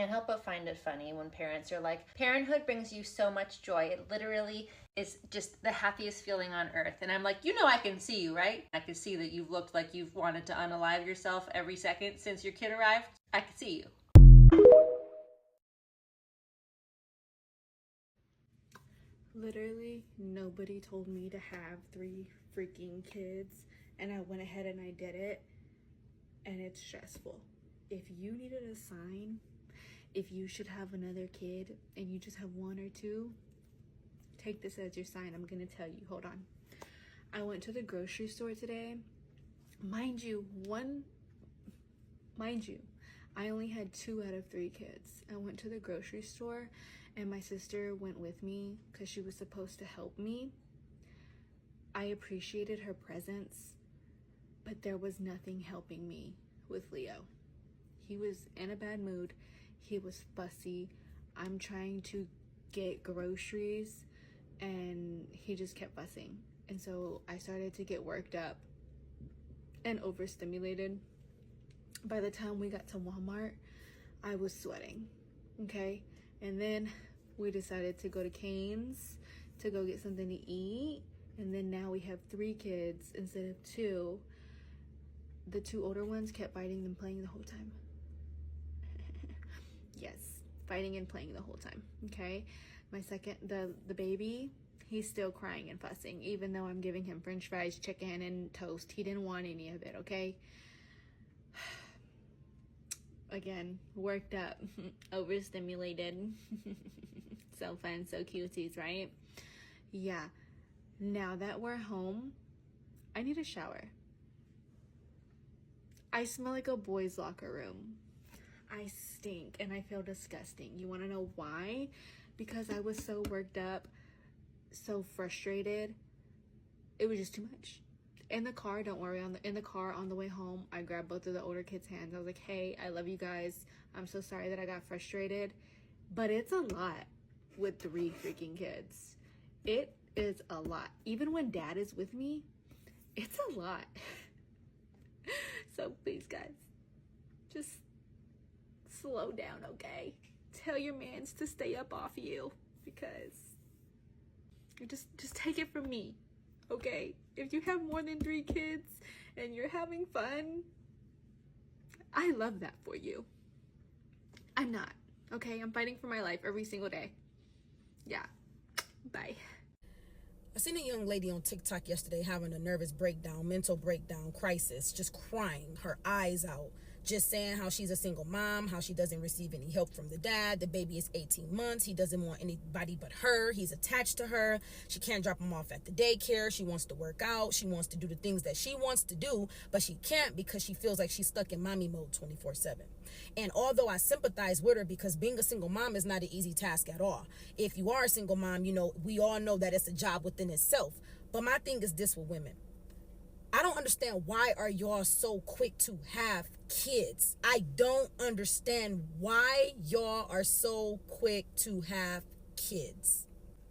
can't help but find it funny when parents are like, parenthood brings you so much joy. It literally is just the happiest feeling on earth. And I'm like, I can see you, right? I can see that you've looked like you've wanted to unalive yourself every second since your kid arrived. I can see you. Literally, nobody told me to have 3 freaking kids, and I went ahead and I did it, and it's stressful. If you needed a sign, if you should have another kid and you just have 1 or 2, take this as your sign. I'm gonna tell you, hold on. I went to the grocery store today. Mind you, I only had 2 out of 3 kids. I went to the grocery store and my sister went with me because she was supposed to help me. I appreciated her presence, but there was nothing helping me with Leo. He was in a bad mood. He was fussy. I'm trying to get groceries and he just kept fussing. And so I started to get worked up and overstimulated. By the time we got to Walmart, I was sweating, okay? And then we decided to go to Cane's to go get something to eat. And then now we have 3 kids instead of 2. The 2 older ones kept fighting and playing the whole time. Yes, fighting and playing the whole time, okay? My second, the baby, he's still crying and fussing, even though I'm giving him french fries, chicken, and toast. He didn't want any of it, okay? Again, worked up, overstimulated. So fun, so cuties, right? Yeah. Now that we're home, I need a shower. I smell like a boys' locker room. I stink and I feel disgusting. You want to know why? Because I was so worked up, so frustrated. It was just too much. In the car, don't worry, in the car on the way home, I grabbed both of the older kids' hands. I was like, hey, I love you guys. I'm so sorry that I got frustrated. But it's a lot with 3 freaking kids. It is a lot. Even when dad is with me, it's a lot. So please, guys, just slow down, okay? Tell your mans to stay up off you, because just take it from me. Okay, if you have more than 3 kids and you're having fun, I love that for you. I'm not, okay? I'm fighting for my life every single day. Yeah, bye. I seen a young lady on TikTok yesterday having a nervous breakdown, mental breakdown, crisis, just crying her eyes out, just saying how she's a single mom, how she doesn't receive any help from the dad. The baby is 18 months. He doesn't want anybody but her. He's attached to her. She can't drop him off at the daycare. She wants to work out. She wants to do the things that she wants to do, but she can't because she feels like she's stuck in mommy mode 24/7. And although I sympathize with her, because being a single mom is not an easy task at all. If you are a single mom, we all know that it's a job within itself. But my thing is this with women. I don't understand, why are y'all so quick to have kids? I don't understand why y'all are so quick to have kids.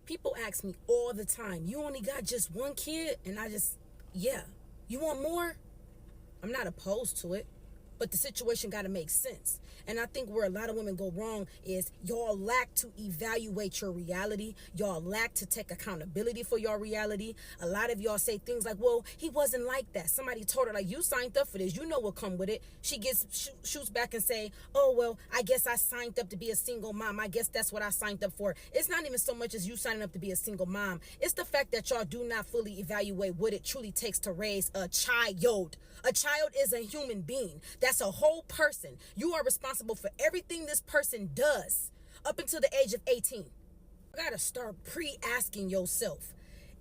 People ask me all the time, you only got just 1 kid? And yeah. You want more? I'm not opposed to it. But the situation got to make sense. And I think where a lot of women go wrong is y'all lack to evaluate your reality. Y'all lack to take accountability for your reality. A lot of y'all say things like, well, he wasn't like that. Somebody told her, like, you signed up for this. You know what come with it. She shoots back and say, oh, well, I guess I signed up to be a single mom. I guess that's what I signed up for. It's not even so much as you signing up to be a single mom. It's the fact that y'all do not fully evaluate what it truly takes to raise a child. A child is a human being. That's a whole person. You are responsible for everything this person does up until the age of 18. You gotta start pre-asking yourself,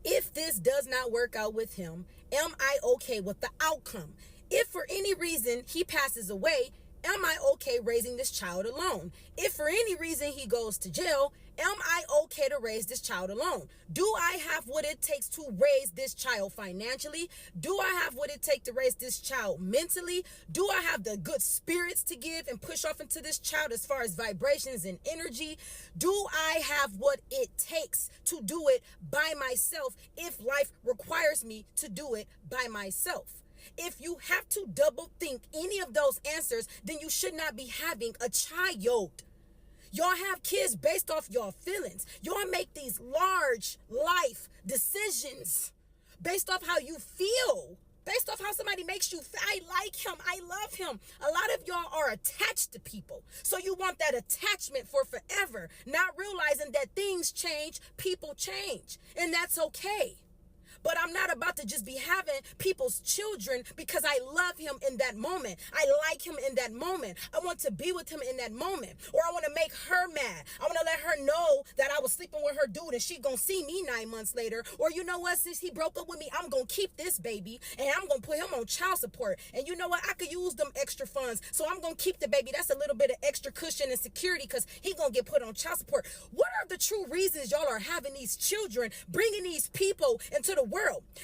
if this does not work out with him, am I okay with the outcome? If for any reason he passes away, am I okay raising this child alone? If for any reason he goes to jail, am I okay to raise this child alone? Do I have what it takes to raise this child financially? Do I have what it takes to raise this child mentally? Do I have the good spirits to give and push off into this child as far as vibrations and energy? Do I have what it takes to do it by myself if life requires me to do it by myself? If you have to double think any of those answers, then you should not be having a child. Y'all have kids based off your feelings. Y'all make these large life decisions based off how you feel, based off how somebody makes you feel. I like him. I love him. A lot of y'all are attached to people. So you want that attachment for forever, not realizing that things change, people change, and that's okay. But I'm not about to just be having people's children because I love him in that moment. I like him in that moment. I want to be with him in that moment. Or I want to make her mad. I want to let her know that I was sleeping with her dude and she gonna see me 9 months later. Or you know what, since he broke up with me, I'm gonna keep this baby and I'm gonna put him on child support. And you know what, I could use them extra funds. So I'm gonna keep the baby. That's a little bit of extra cushion and security because he gonna get put on child support. What are the true reasons y'all are having these children, bringing these people into the world?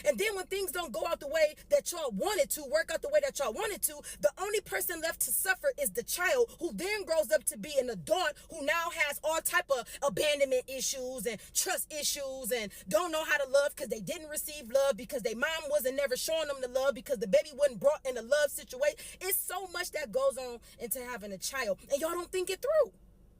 And then when things don't go out the way that y'all wanted to, work out the way that y'all wanted to, the only person left to suffer is the child, who then grows up to be an adult who now has all type of abandonment issues and trust issues and don't know how to love because they didn't receive love because their mom wasn't never showing them the love because the baby wasn't brought in a love situation. It's so much that goes on into having a child, and y'all don't think it through.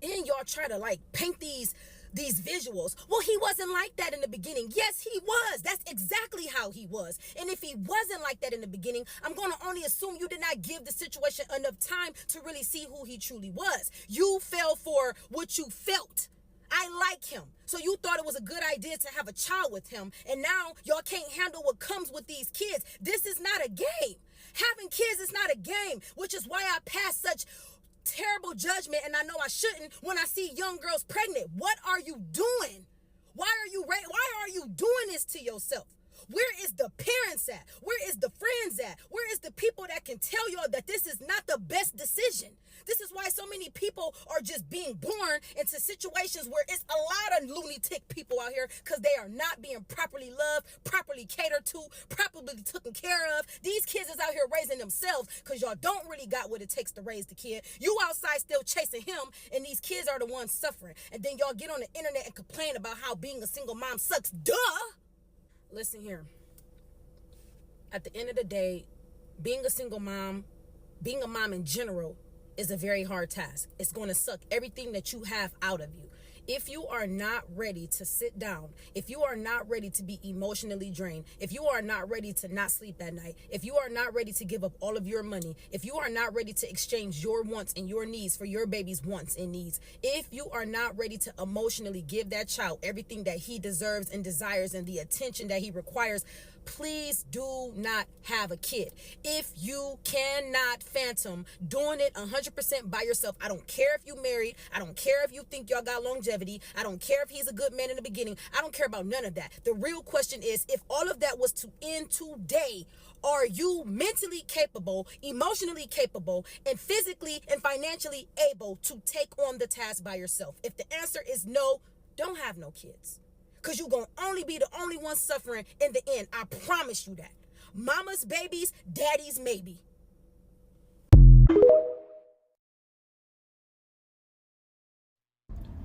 And y'all try to like paint these visuals. Well, he wasn't like that in the beginning. Yes, he was. That's exactly how he was. And if he wasn't like that in the beginning, I'm going to only assume you did not give the situation enough time to really see who he truly was. You fell for what you felt. I like him. So you thought it was a good idea to have a child with him. And now y'all can't handle what comes with these kids. This is not a game. Having kids is not a game, which is why I pass such terrible judgment, and I know I shouldn't, when I see young girls pregnant. What are you doing? Why are you doing this to yourself? Where is the parents at? Where is the friends at? Where is the people that can tell y'all that this is not the best decision? This is why so many people are just being born into situations where it's a lot of lunatic people out here because they are not being properly loved, properly catered to, properly taken care of. These kids is out here raising themselves because y'all don't really got what it takes to raise the kid. You outside still chasing him, and these kids are the ones suffering. And then y'all get on the internet and complain about how being a single mom sucks. Duh! Listen here. At the end of the day, being a single mom, being a mom in general, is a very hard task. It's going to suck everything that you have out of you. If you are not ready to sit down, if you are not ready to be emotionally drained, if you are not ready to not sleep at night, if you are not ready to give up all of your money, if you are not ready to exchange your wants and your needs for your baby's wants and needs, if you are not ready to emotionally give that child everything that he deserves and desires and the attention that he requires, please do not have a kid. If you cannot phantom doing it 100% by yourself, I don't care if you married, I don't care if you think y'all got longevity, I don't care if he's a good man in the beginning, I don't care about none of that. The real question is, if all of that was to end today, are you mentally capable, emotionally capable, and physically and financially able to take on the task by yourself? If the answer is no, don't have no kids. Because you're going to only be the only one suffering in the end. I promise you that. Mama's babies, daddy's maybe.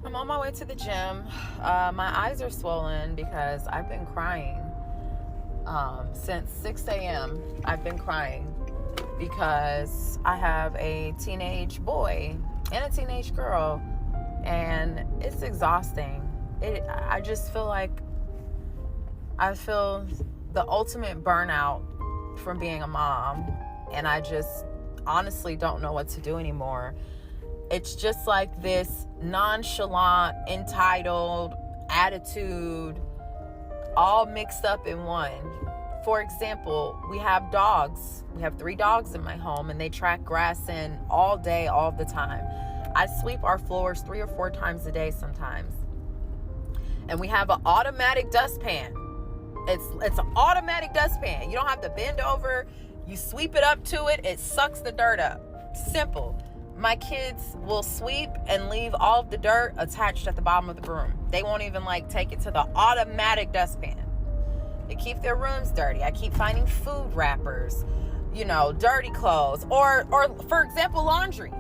I'm on my way to the gym. My eyes are swollen because I've been crying. Since 6 a.m. I've been crying because I have a teenage boy and a teenage girl, and it's exhausting. I just feel like I feel the ultimate burnout from being a mom, and I just honestly don't know what to do anymore. It's just like this nonchalant, entitled attitude all mixed up in one. For example, we have dogs. We have 3 dogs in my home, and they track grass in all day, all the time. I sweep our floors 3 or 4 times a day sometimes. And we have an automatic dustpan. It's an automatic dustpan. You don't have to bend over. You sweep it up to it. It sucks the dirt up. Simple. My kids will sweep and leave all of the dirt attached at the bottom of the broom. They won't even take it to the automatic dustpan. They keep their rooms dirty. I keep finding food wrappers, dirty clothes, or for example, laundry.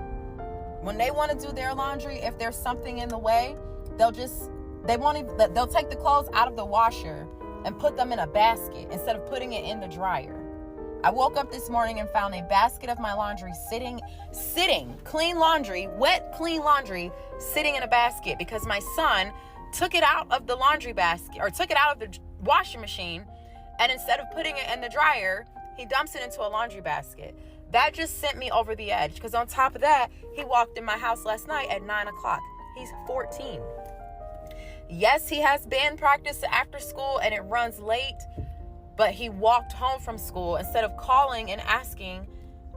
When they want to do their laundry, if there's something in the way, they'll take the clothes out of the washer and put them in a basket instead of putting it in the dryer. I woke up this morning and found a basket of my laundry sitting, clean laundry, wet, clean laundry, sitting in a basket because my son took it out of the laundry basket, or took it out of the washing machine, and instead of putting it in the dryer, he dumps it into a laundry basket. That just sent me over the edge, because on top of that, he walked in my house last night at 9 o'clock. He's 14. Yes, he has band practice after school and it runs late, but he walked home from school. Instead of calling and asking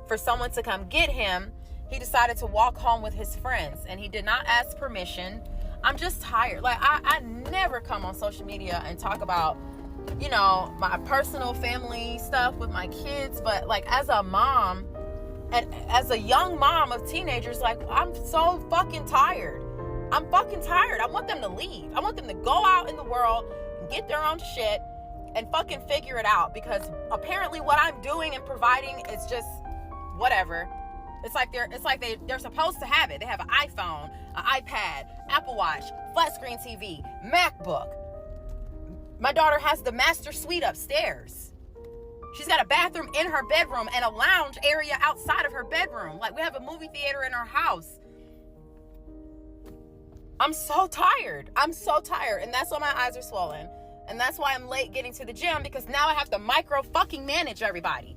for someone to come get him, he decided to walk home with his friends, and he did not ask permission. I'm just tired. Like, I never come on social media and talk about, you know, my personal family stuff with my kids, but like as a mom and as a young mom of teenagers, like, I'm so fucking tired. I'm fucking tired. I want them to leave. I want them to go out in the world and get their own shit and fucking figure it out, because apparently what I'm doing and providing is just whatever. It's like they're supposed to have it. They have an iPhone, an iPad, Apple Watch, flat screen TV, MacBook. My daughter has the master suite upstairs. She's got a bathroom in her bedroom and a lounge area outside of her bedroom. Like, we have a movie theater in our house. I'm so tired. And that's why my eyes are swollen. And that's why I'm late getting to the gym, because now I have to micro fucking manage everybody.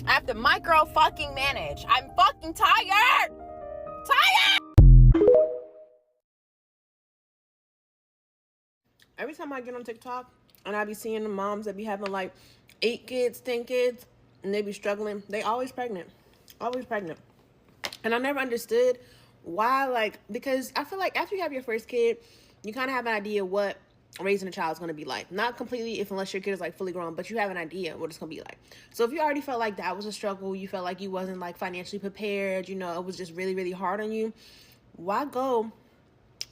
I have to micro fucking manage. I'm fucking tired. Every time I get on TikTok and I be seeing the moms that be having like 8 kids, 10 kids, and they be struggling, they always pregnant. And I never understood why, like, because I feel like after you have your first kid, you kind of have an idea what raising a child is going to be like. Not completely, unless your kid is like fully grown, but you have an idea what it's going to be like. So if you already felt like that was a struggle, you felt like you wasn't like financially prepared, you know, it was just really, really hard on you, why go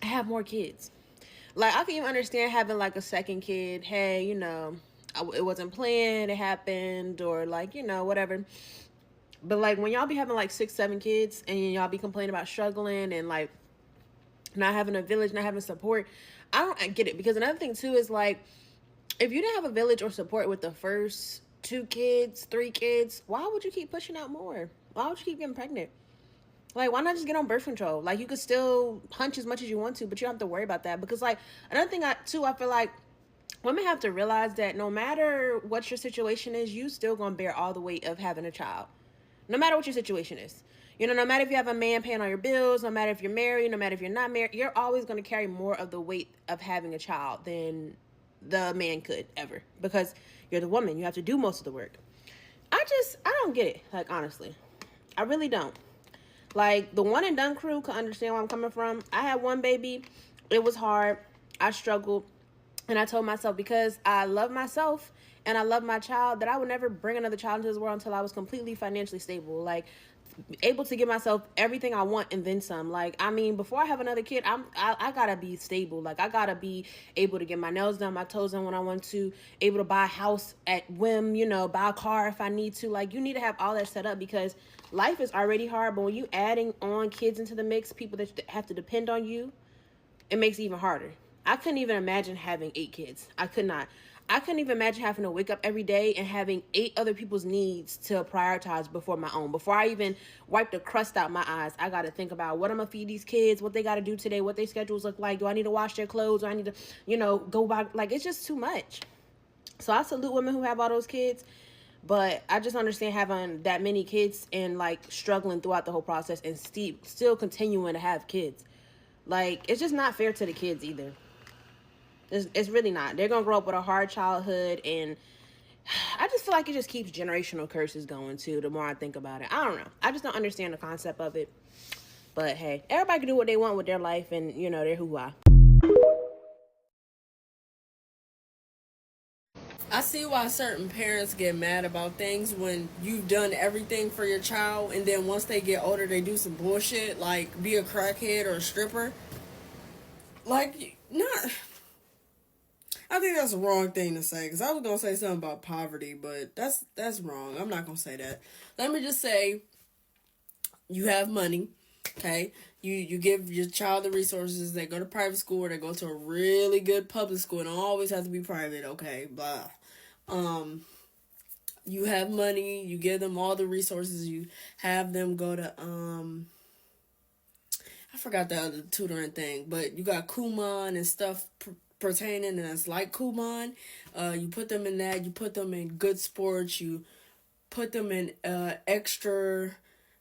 have more kids? Like, I can even understand having like a second kid. Hey, you know, it wasn't planned, it happened, or like, you know, whatever. But like when y'all be having like 6, 7 kids and y'all be complaining about struggling and like not having a village, not having support, I get it. Because another thing too is like, if you didn't have a village or support with the first 2 kids, 3 kids, why would you keep pushing out more? Why would you keep getting pregnant? Like, why not just get on birth control? Like, you could still hunch as much as you want to, but you don't have to worry about that. Because like, another thing I feel like women have to realize that no matter what your situation is, you still gonna bear all the weight of having a child. No matter what your situation is. You know, no matter if you have a man paying all your bills, no matter if you're married, no matter if you're not married, you're always going to carry more of the weight of having a child than the man could ever. Because you're the woman. You have to do most of the work. I don't get it. Like, honestly. I really don't. Like, the one and done crew can understand where I'm coming from. I had one baby. It was hard. I struggled. And I told myself, because I love myself and I love my child, that I would never bring another child into this world until I was completely financially stable. Like, able to give myself everything I want and then some. Like, I mean, before I have another kid, I gotta be stable. Like, I gotta be able to get my nails done, my toes done when I want to, able to buy a house at whim, you know, buy a car if I need to. Like, you need to have all that set up, because life is already hard, but when you adding on kids into the mix, people that have to depend on you, it makes it even harder. I couldn't even imagine having 8 kids. I could not. I couldn't even imagine having to wake up every day and having 8 other people's needs to prioritize before my own. Before I even wipe the crust out my eyes, I got to think about what I'm going to feed these kids, what they got to do today, what their schedules look like. Do I need to wash their clothes? Do I need to, you know, go by? Like, it's just too much. So I salute women who have all those kids. But I just understand having that many kids and, like, struggling throughout the whole process and still continuing to have kids. Like, it's just not fair to the kids either. It's really not. They're going to grow up with a hard childhood, and I just feel like it just keeps generational curses going, too, the more I think about it. I don't know. I just don't understand the concept of it. But, hey, everybody can do what they want with their life, and, you know, they're who I. I see why certain parents get mad about things when you've done everything for your child, and then once they get older, they do some bullshit, like be a crackhead or a stripper. Like, not... I think that's the wrong thing to say, because I was going to say something about poverty, but that's wrong. I'm not going to say that. Let me just say, you have money, okay? You give your child the resources. They go to private school, or they go to a really good public school. It don't always have to be private, okay? Blah. You have money, you give them all the resources, you have them go to I forgot the other tutoring thing, but you got Kumon and stuff pertaining, and that's like Kumon. You put them in that, you put them in good sports, you put them in extra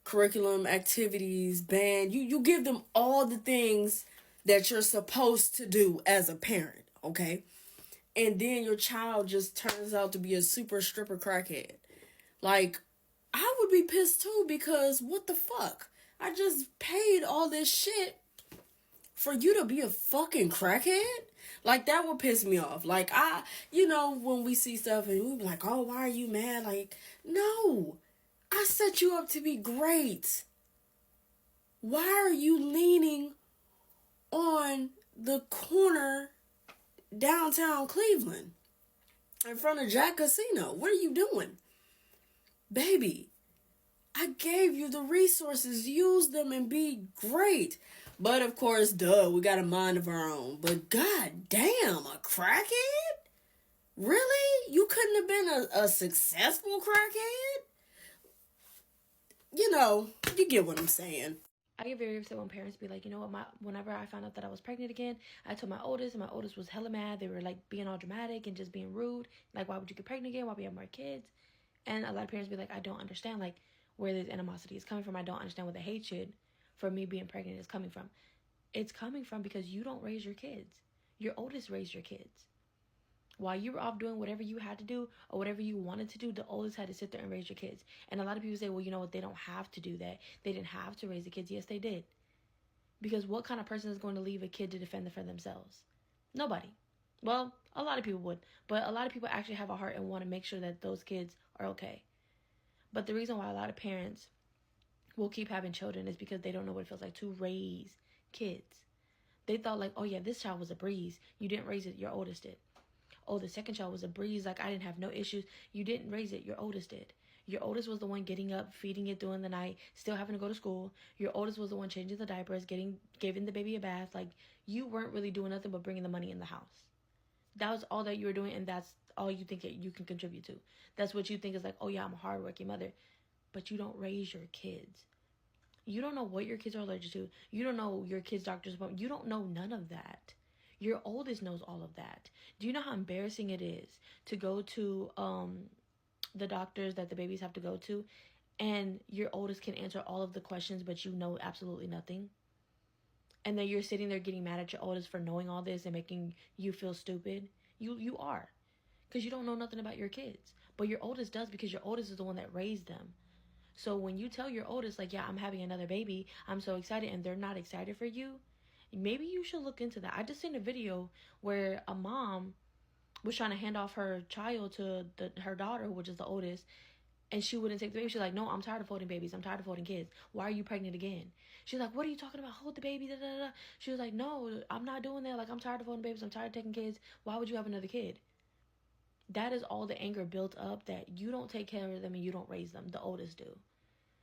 curriculum activities, band. You give them all the things that you're supposed to do as a parent, okay? And then your child just turns out to be a super stripper crackhead. Like, I would be pissed too, because what the fuck? I just paid all this shit for you to be a fucking crackhead? Like, that would piss me off. Like, when we see stuff and we be like, oh, why are you mad? Like, no, I set you up to be great. Why are you leaning on the corner downtown Cleveland in front of Jack Casino? What are you doing? Baby, I gave you the resources. Use them and be great. But of course, we got a mind of our own. But god damn, a crackhead? Really? You couldn't have been a successful crackhead? You get what I'm saying. I get very upset when parents be like, you know what, whenever I found out that I was pregnant again, I told my oldest, and my oldest was hella mad. They were like being all dramatic and just being rude. Like, why would you get pregnant again? Why would you have more kids? And a lot of parents be like, I don't understand, like, where this animosity is coming from. I don't understand where the hatred for me being pregnant is coming from. It's coming from because you don't raise your kids. Your oldest raised your kids. While you were off doing whatever you had to do or whatever you wanted to do, the oldest had to sit there and raise your kids. And a lot of people say, well, you know what? They don't have to do that. They didn't have to raise the kids. Yes, they did. Because what kind of person is going to leave a kid to defend for themselves? Nobody. Well, a lot of people would. But a lot of people actually have a heart and want to make sure that those kids are okay. But the reason why a lot of parents will keep having children is because they don't know what it feels like to raise kids. They thought like, oh yeah, this child was a breeze. You didn't raise it, your oldest did. Oh, the second child was a breeze, like I didn't have no issues. You didn't raise it, your oldest did. Your oldest was the one getting up, feeding it during the night, still having to go to school. Your oldest was the one changing the diapers, giving the baby a bath. Like, you weren't really doing nothing but bringing the money in the house. That was all that you were doing, and that's all you think that you can contribute to. That's what you think is like, oh yeah, I'm a hardworking mother. But you don't raise your kids. You don't know what your kids are allergic to. You don't know your kids' doctor's appointment. You don't know none of that. Your oldest knows all of that. Do you know how embarrassing it is to go to the doctors that the babies have to go to, and your oldest can answer all of the questions, but you know absolutely nothing? And then you're sitting there getting mad at your oldest for knowing all this and making you feel stupid. You are. Because you don't know nothing about your kids. But your oldest does, because your oldest is the one that raised them. So when you tell your oldest, like, yeah, I'm having another baby, I'm so excited, and they're not excited for you, maybe you should look into that. I just seen a video where a mom was trying to hand off her child to her daughter, which is the oldest, and she wouldn't take the baby. She's like, no, I'm tired of holding babies. I'm tired of holding kids. Why are you pregnant again? She's like, what are you talking about? Hold the baby, da, da, da. She was like, no, I'm not doing that. Like, I'm tired of holding babies. I'm tired of taking kids. Why would you have another kid? That is all the anger built up that you don't take care of them and you don't raise them. The oldest do.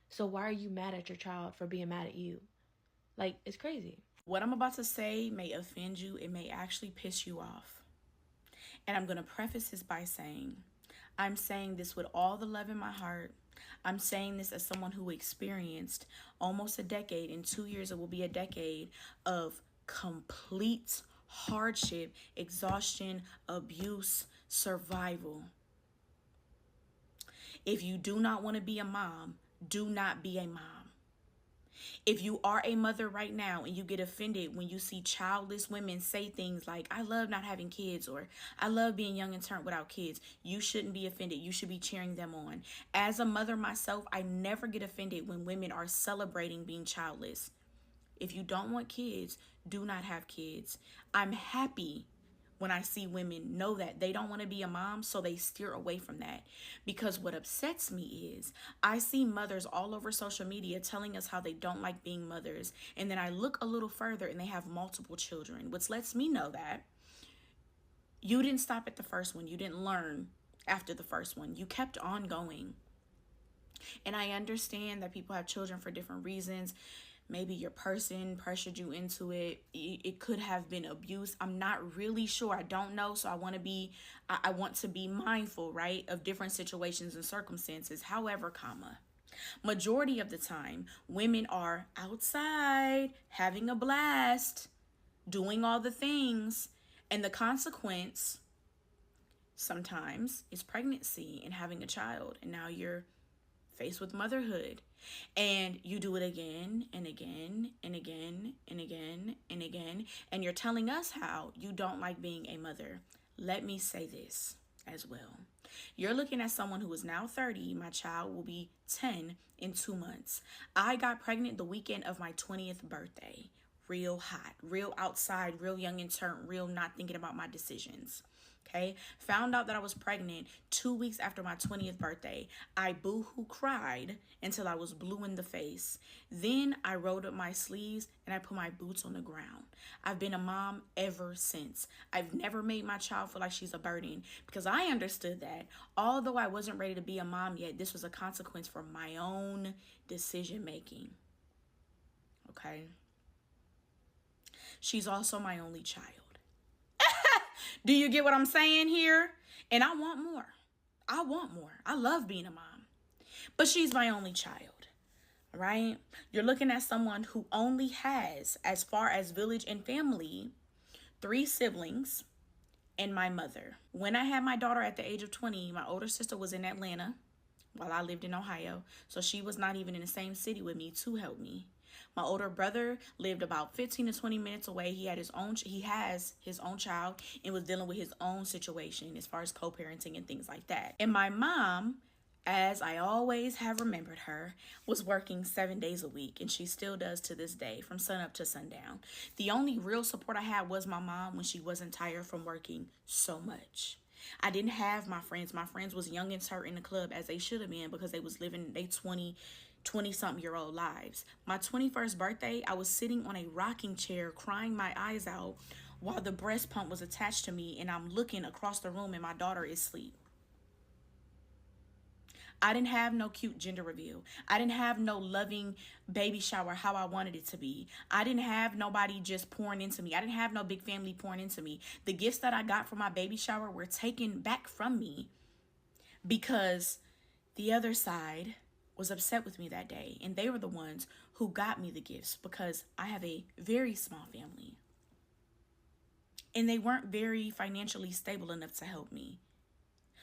So why are you mad at your child for being mad at you? Like, it's crazy. What I'm about to say may offend you. It may actually piss you off. And I'm going to preface this by saying, I'm saying this with all the love in my heart. I'm saying this as someone who experienced almost a decade. In 2 years, it will be a decade of complete hardship, exhaustion, abuse, survival. If you do not want to be a mom, do not be a mom. If you are a mother right now and you get offended when you see childless women say things like, I love not having kids, or I love being young and turned without kids, you shouldn't be offended. You should be cheering them on. As a mother myself, I never get offended when women are celebrating being childless. If you don't want kids, do not have kids. I'm happy when I see women know that they don't want to be a mom, so they steer away from that. Because what upsets me is I see mothers all over social media telling us how they don't like being mothers. And then I look a little further and they have multiple children, which lets me know that you didn't stop at the first one. You didn't learn after the first one. You kept on going. And I understand that people have children for different reasons. maybe your person pressured you into it. It could have been abuse. I'm not really sure. I don't know. So I want to be mindful, right, of different situations and circumstances. However, majority of the time, women are outside having a blast, doing all the things, and the consequence sometimes is pregnancy and having a child. And now you're faced with motherhood, and you do it again and again and again and again and again, and you're telling us how you don't like being a mother. Let me say this as well. You're looking at someone who is now 30. My child will be 10 in 2 months. I got pregnant the weekend of my 20th birthday. Real hot, real outside, real young and turnt, real not thinking about my decisions. Okay, found out that I was pregnant 2 weeks after my 20th birthday. I boo-hoo cried until I was blue in the face. Then I rolled up my sleeves and I put my boots on the ground. I've been a mom ever since. I've never made my child feel like she's a burden, because I understood that although I wasn't ready to be a mom yet, this was a consequence for my own decision making. Okay. She's also my only child. Do you get what I'm saying here? And I want more. I love being a mom. But she's my only child, right? You're looking at someone who only has, as far as village and family, 3 siblings and my mother. When I had my daughter at the age of 20, my older sister was in Atlanta while I lived in Ohio. So she was not even in the same city with me to help me. My older brother lived about 15 to 20 minutes away. He has his own child and was dealing with his own situation as far as co-parenting and things like that. And my mom, as I always have remembered her, was working 7 days a week, and she still does to this day, from sun up to sundown. The only real support I had was my mom when she wasn't tired from working so much. I didn't have my friends. My friends was young and turnt in the club, as they should have been, because they was living they 20-something-year-old lives. My 21st birthday, I was sitting on a rocking chair crying my eyes out while the breast pump was attached to me, and I'm looking across the room and my daughter is asleep. I didn't have no cute gender reveal. I didn't have no loving baby shower how I wanted it to be. I didn't have nobody just pouring into me. I didn't have no big family pouring into me. The gifts that I got for my baby shower were taken back from me because the other side was upset with me that day, and they were the ones who got me the gifts, because I have a very small family and they weren't very financially stable enough to help me.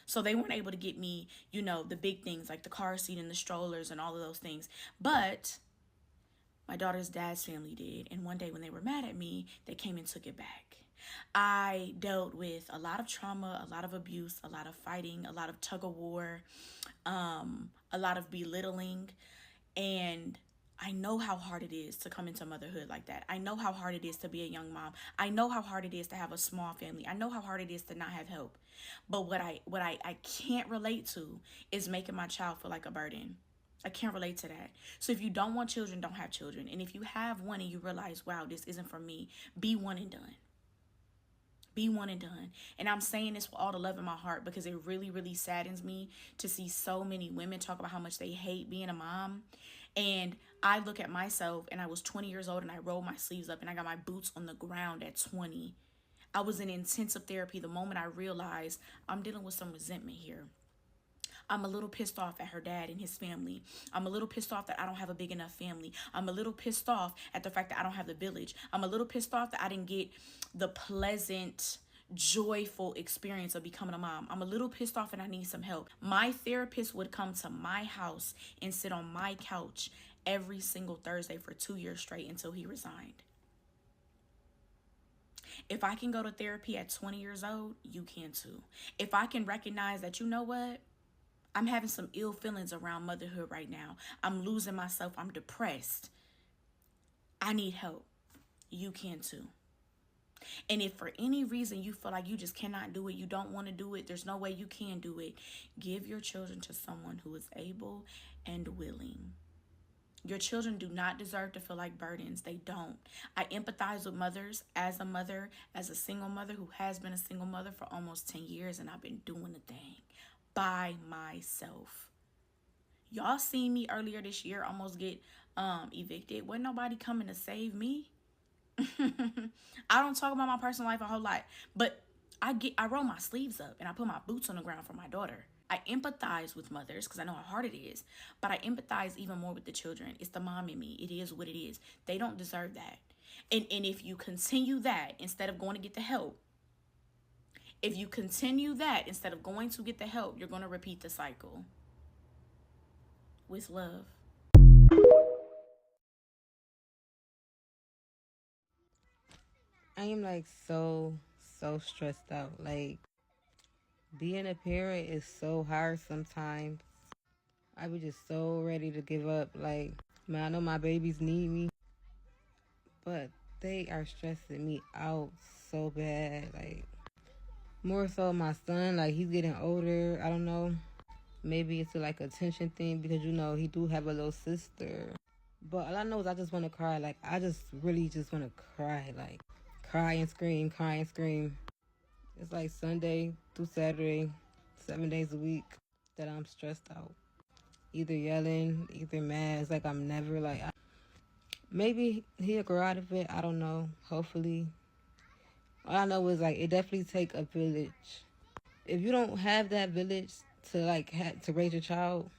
So they weren't able to get me, the big things like the car seat and the strollers and all of those things. But my daughter's dad's family did. And one day when they were mad at me, they came and took it back. I dealt with a lot of trauma, a lot of abuse, a lot of fighting, a lot of tug of war, a lot of belittling. And I know how hard it is to come into motherhood like that. I know how hard it is to be a young mom. I know how hard it is to have a small family. I know how hard it is to not have help. But what I can't relate to is making my child feel like a burden. I can't relate to that. So if you don't want children, don't have children. And if you have one and you realize, wow, this isn't for me, be one and done. Be one and done. And I'm saying this with all the love in my heart, because it really, really saddens me to see so many women talk about how much they hate being a mom. And I look at myself, and I was 20 years old, and I rolled my sleeves up, and I got my boots on the ground at 20. I was in intensive therapy the moment I realized I'm dealing with some resentment here. I'm a little pissed off at her dad and his family. I'm a little pissed off that I don't have a big enough family. I'm a little pissed off at the fact that I don't have the village. I'm a little pissed off that I didn't get the pleasant, joyful experience of becoming a mom. I'm a little pissed off and I need some help. My therapist would come to my house and sit on my couch every single Thursday for 2 years straight until he resigned. If I can go to therapy at 20 years old, you can too. If I can recognize that, you know what? I'm having some ill feelings around motherhood right now. I'm losing myself. I'm depressed. I need help. You can too. And if for any reason you feel like you just cannot do it, you don't want to do it, there's no way you can do it, give your children to someone who is able and willing. Your children do not deserve to feel like burdens. They don't. I empathize with mothers as a mother, as a single mother who has been a single mother for almost 10 years, and I've been doing the thing by myself. Y'all seen me earlier this year almost get evicted. Wasn't nobody coming to save me. I don't talk about my personal life a whole lot, but I roll my sleeves up and I put my boots on the ground for my daughter. I empathize with mothers because I know how hard it is, but I empathize even more with the children. It's the mom in me. It is what it is. They don't deserve that. And if you continue that instead of going to get the help, if you continue that instead of going to get the help, you're going to repeat the cycle. With love. I am like so stressed out. Like, being a parent is so hard sometimes. I be just so ready to give up. Like, man, I know my babies need me, but they are stressing me out so bad. Like, more so my son, like, he's getting older. I don't know. Maybe it's like a attention thing because, you know, he do have a little sister. But all I know is I just want to cry. Like, I just really just want to cry. Like, cry and scream, cry and scream. It's like Sunday through Saturday, 7 days a week that I'm stressed out. Either yelling, either mad. It's like I'm never like... Maybe he'll grow out of it. I don't know. Hopefully. All I know is like it definitely take a village. If you don't have that village to like to raise your child,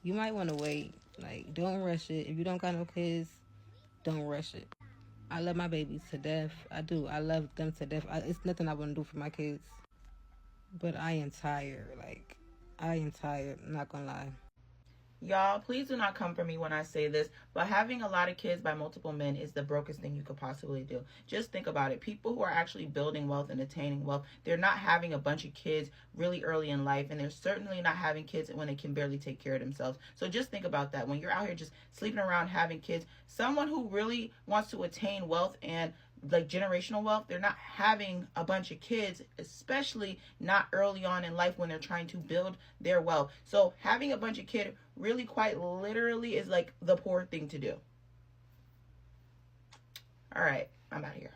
you might want to wait. Like, don't rush it. If you don't got no kids, don't rush it. I love my babies to death. I do. I love them to death. It's nothing I wouldn't do for my kids. But I am tired. Like, I am tired. I'm not gonna lie. Y'all, please do not come for me when I say this, but having a lot of kids by multiple men is the brokest thing you could possibly do. Just think about it. People who are actually building wealth and attaining wealth, they're not having a bunch of kids really early in life, and they're certainly not having kids when they can barely take care of themselves. So just think about that. When you're out here just sleeping around having kids, someone who really wants to attain wealth and like generational wealth, they're not having a bunch of kids, especially not early on in life when they're trying to build their wealth. So having a bunch of kids really quite literally is like the poor thing to do. All right, I'm out of here.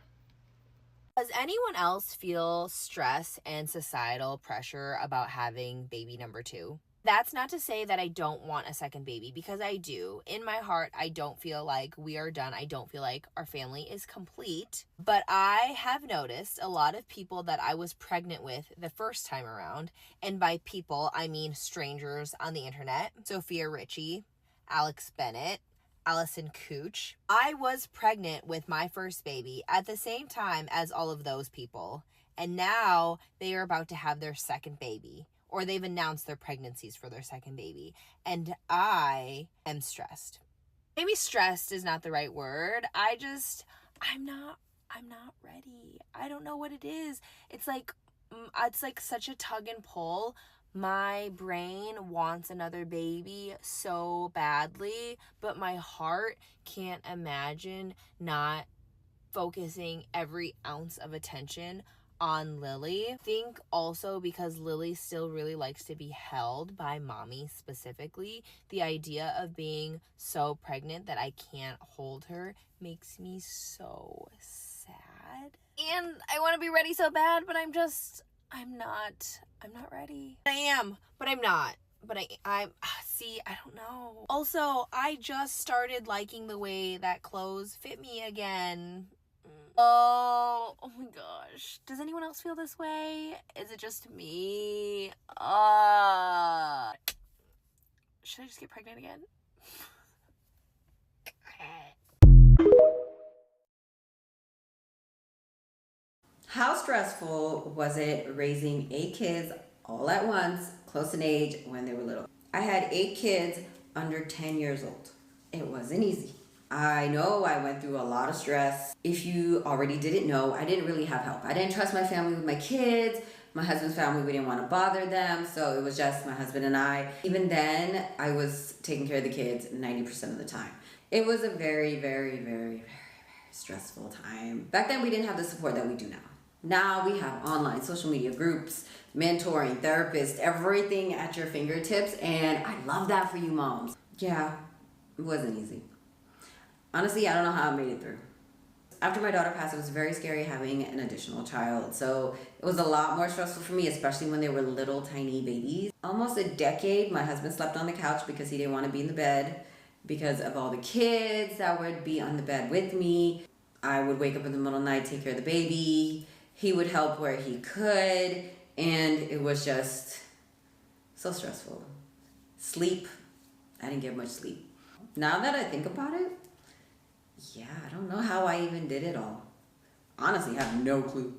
Does anyone else feel stress and societal pressure about having baby number 2? That's not to say that I don't want a second baby, because I do. In my heart, I don't feel like we are done. I don't feel like our family is complete. But I have noticed a lot of people that I was pregnant with the first time around, and by people, I mean strangers on the internet. Sophia Richie, Alex Bennett, Allison Cooch. I was pregnant with my first baby at the same time as all of those people. And now they are about to have their second baby, or they've announced their pregnancies for their second baby. And I am stressed. Maybe stressed is not the right word. I'm not ready. I don't know what it is. It's like such a tug and pull. My brain wants another baby so badly, but my heart can't imagine not focusing every ounce of attention on Lily. I think also because Lily still really likes to be held by mommy specifically. The idea of being so pregnant that I can't hold her makes me so sad. And I want to be ready so bad, but I'm not ready. I am, but I'm not. But I don't know. Also, I just started liking the way that clothes fit me again. Oh my gosh. Does anyone else feel this way? Is it just me? Should I just get pregnant again? How stressful was it raising 8 kids all at once, close in age, when they were little? I had 8 kids under 10 years old. It wasn't easy. I know I went through a lot of stress. If you already didn't know, I didn't really have help. I didn't trust my family with my kids. My husband's family, we didn't want to bother them, so it was just my husband and I. Even then, I was taking care of the kids 90% of the time. It was a very, very, very, very, very stressful time. Back then, we didn't have the support that we do now. Now we have online social media groups, mentoring, therapists, everything at your fingertips, and I love that for you moms. Yeah, it wasn't easy. Honestly, I don't know how I made it through. after my daughter passed, it was very scary having an additional child. So it was a lot more stressful for me, especially when they were little tiny babies. Almost a decade, my husband slept on the couch because he didn't want to be in the bed because of all the kids that would be on the bed with me. I would wake up in the middle of the night, take care of the baby. He would help where he could, and it was just so stressful. Sleep, I didn't get much sleep. Now that I think about it, yeah, I don't know how I even did it all. Honestly, I have no clue.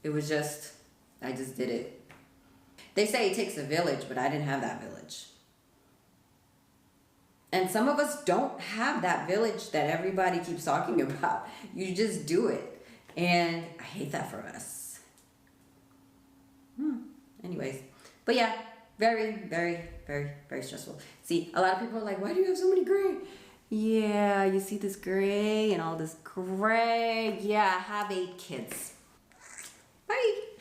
It was just, I just did it. They say it takes a village, but I didn't have that village. And some of us don't have that village that everybody keeps talking about. You just do it. And I hate that for us. Anyways, but yeah, very, very, very, very stressful. See, a lot of people are like, why do you have so many gray? Yeah, you see this gray and all this gray. Yeah, I have 8 kids. Bye.